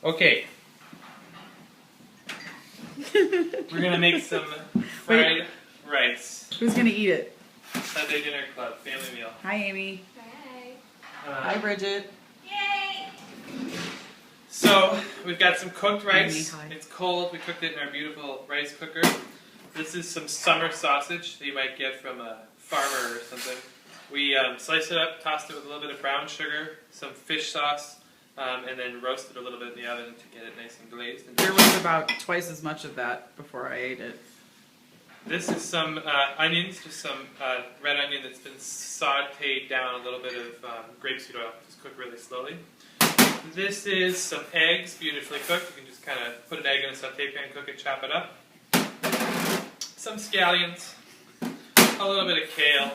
Okay. We're gonna make some fried rice. Who's gonna eat it? Sunday dinner club, family meal. Hi, Amy. Hi. Hi, Bridget. Yay! So we've got some cooked rice. Amy, hi. It's cold. We cooked it in our beautiful rice cooker. This is some summer sausage that you might get from a farmer or something. We sliced it up, tossed it with a little bit of brown sugar, some fish sauce, and then roasted a little bit in the oven to get it nice and glazed. And There was about twice as much of that before I ate it. this is some onions, just some red onion that's been sauteed down, a little bit of grapeseed oil, just cooked really slowly. This is some eggs, beautifully cooked. You can just kind of put an egg in a saute pan, cook it, chop it up. Some scallions, a little bit of kale,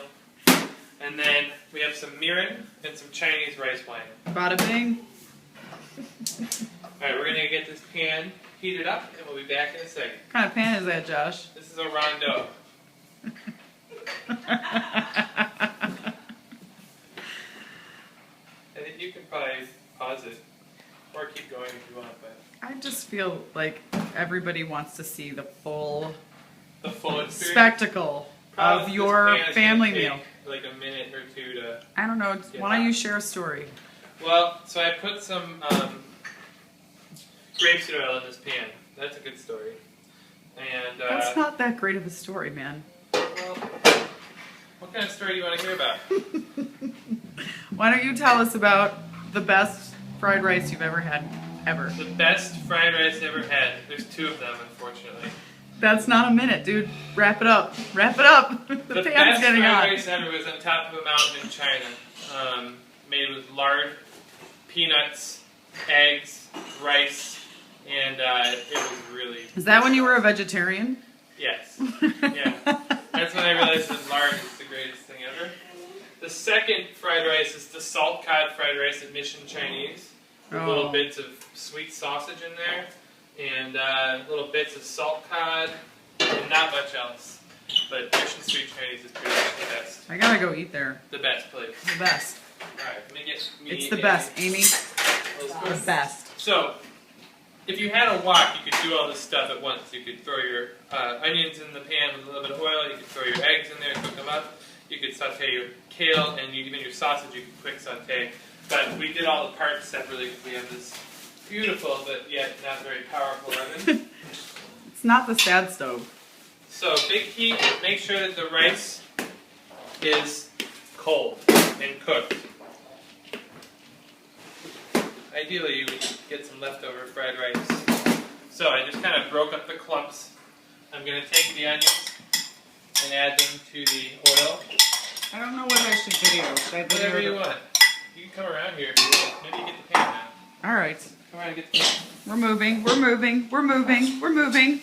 and then we have some mirin and some Chinese rice wine. Bada bing. Alright, we're going to get this pan heated up, and we'll be back in a second. What kind of pan is that, Josh? This is a rondo. I think you can probably pause it, or keep going if you want, but I just feel like everybody wants to see the full the full experience. spectacle Probably of this your pan is gonna family take meal. like a minute or two to... I don't know. Yeah. Why don't you share a story? Well, so I put some grapeseed oil in this pan. That's a good story. And That's not that great of a story, man. well, what kind of story do you want to hear about? Why don't you tell us about the best fried rice you've ever had, ever? The best fried rice ever had. There's two of them, unfortunately. That's not a minute, dude. Wrap it up. Wrap it up. The The pan's best getting fried hot. rice ever was on top of a mountain in China. Made with lard, peanuts, eggs, rice, and it was really... Is that when you were a vegetarian? Yes. Yeah. That's when I realized that lard is the greatest thing ever. The second fried rice is the salt cod fried rice at Mission Chinese. With little bits of sweet sausage in there. And little bits of salt cod. And not much else. But Mission Street Chinese is pretty much the best. I gotta go eat there. The best place. The best. Alright, let me get me It's the best, Amy. The best. So, if you had a wok, you could do all this stuff at once. You could throw your onions in the pan with a little bit of oil. You could throw your eggs in there, cook them up. You could saute your kale, and even your sausage you could quick saute. But we did all the parts separately because we have this beautiful but yet not very powerful oven. It's not the sad stove. So, big heat. Make sure that the rice is cold and cooked. Ideally, you would get some leftover fried rice. So I just kind of broke up the clumps. I'm going to take the onions and add them to the oil. I don't know what I should video. Should I video Whatever you the- want. You can come around here if you want. Maybe you get the pan now. Alright. Come around and get the pan. We're moving. We're moving. We're moving. We're moving.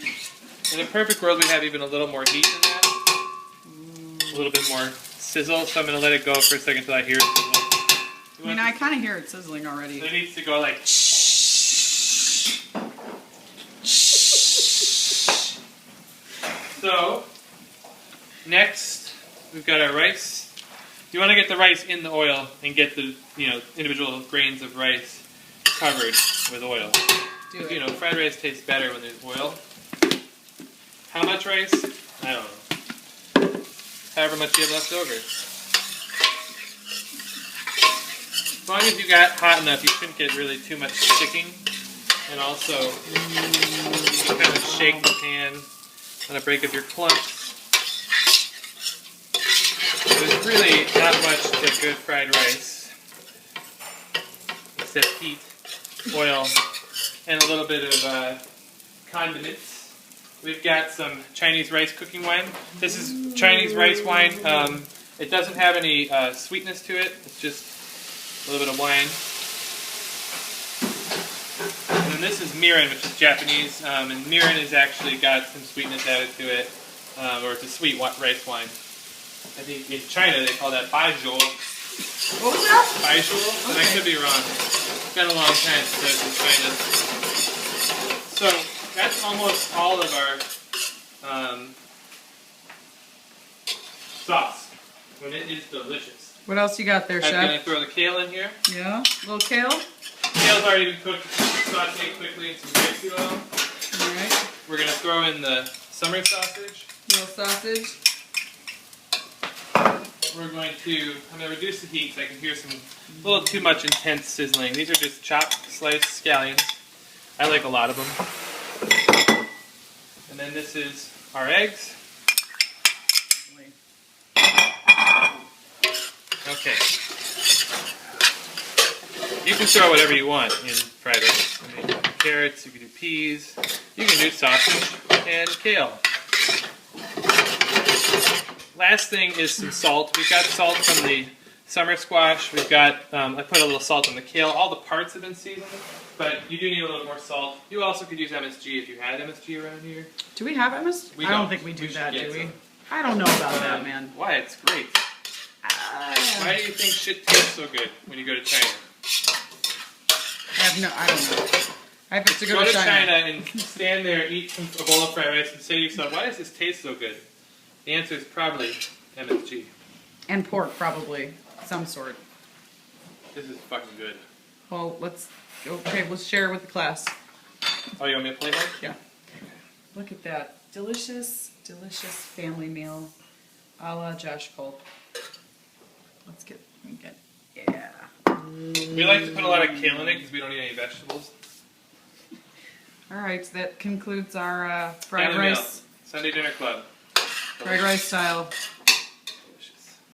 In a perfect world, we'd have even a little more heat than that. A little bit more sizzle. So I'm going to let it go for a second until I hear it sizzle. I mean, I kind of hear it sizzling already. So it needs to go like... So, next, we've got our rice. You want to get the rice in the oil and get the individual grains of rice covered with oil. Do You it. know, fried rice tastes better when there's oil. How much rice? I don't know. However much you have left over. As long as you got hot enough, you shouldn't get really too much sticking. And also, you kind of shake the pan on a break of your clumps. There's really not much to good fried rice, except heat, oil, and a little bit of condiments. We've got some Chinese rice cooking wine. This is Chinese rice wine. It doesn't have any sweetness to it. It's just a little bit of wine. And then this is mirin, which is Japanese. And mirin has actually got some sweetness added to it, or it's a sweet rice wine. I think in China they call that baijiu. What was that? Baijiu? But I could be wrong. It's been a long time since I was in China. So that's almost all of our sauce. And it is delicious. What else you got there, I'm going Chef? to throw the kale in here. Yeah? Little kale? Kale's already been cooked saute quickly in some grapeseed oil. All right. We're going to throw in the summer sausage. Little sausage. I'm going to reduce the heat so I can hear some a little too much intense sizzling. These are just chopped, sliced scallions. I like a lot of them. And then this is our eggs. Okay. You can throw whatever you want in fried rice. I mean, carrots, you can do peas, you can do sausage and kale. Last thing is some salt. We've got salt from the summer squash. We've got, I put a little salt on the kale. All the parts have been seasoned, but you do need a little more salt. You also could use MSG if you had MSG around here. Do we have MSG? We I don't think we do that, do we? some. I don't know about that, man. Why? It's great. Why do you think shit tastes so good when you go to China? I don't know. I have to Go to China and stand there, eat a bowl of fried rice, and say to yourself, why does this taste so good? The answer is probably MSG. And pork, probably. Some sort. This is fucking good. Well, let's share it with the class. Oh, you want me to play one? Yeah. Look at that. Delicious, delicious family meal a la Josh Kulp. Yeah. We like to put a lot of kale in it because we don't eat any vegetables. All right, so that concludes our fried Family meal. rice. Sunday dinner club. Fried rice style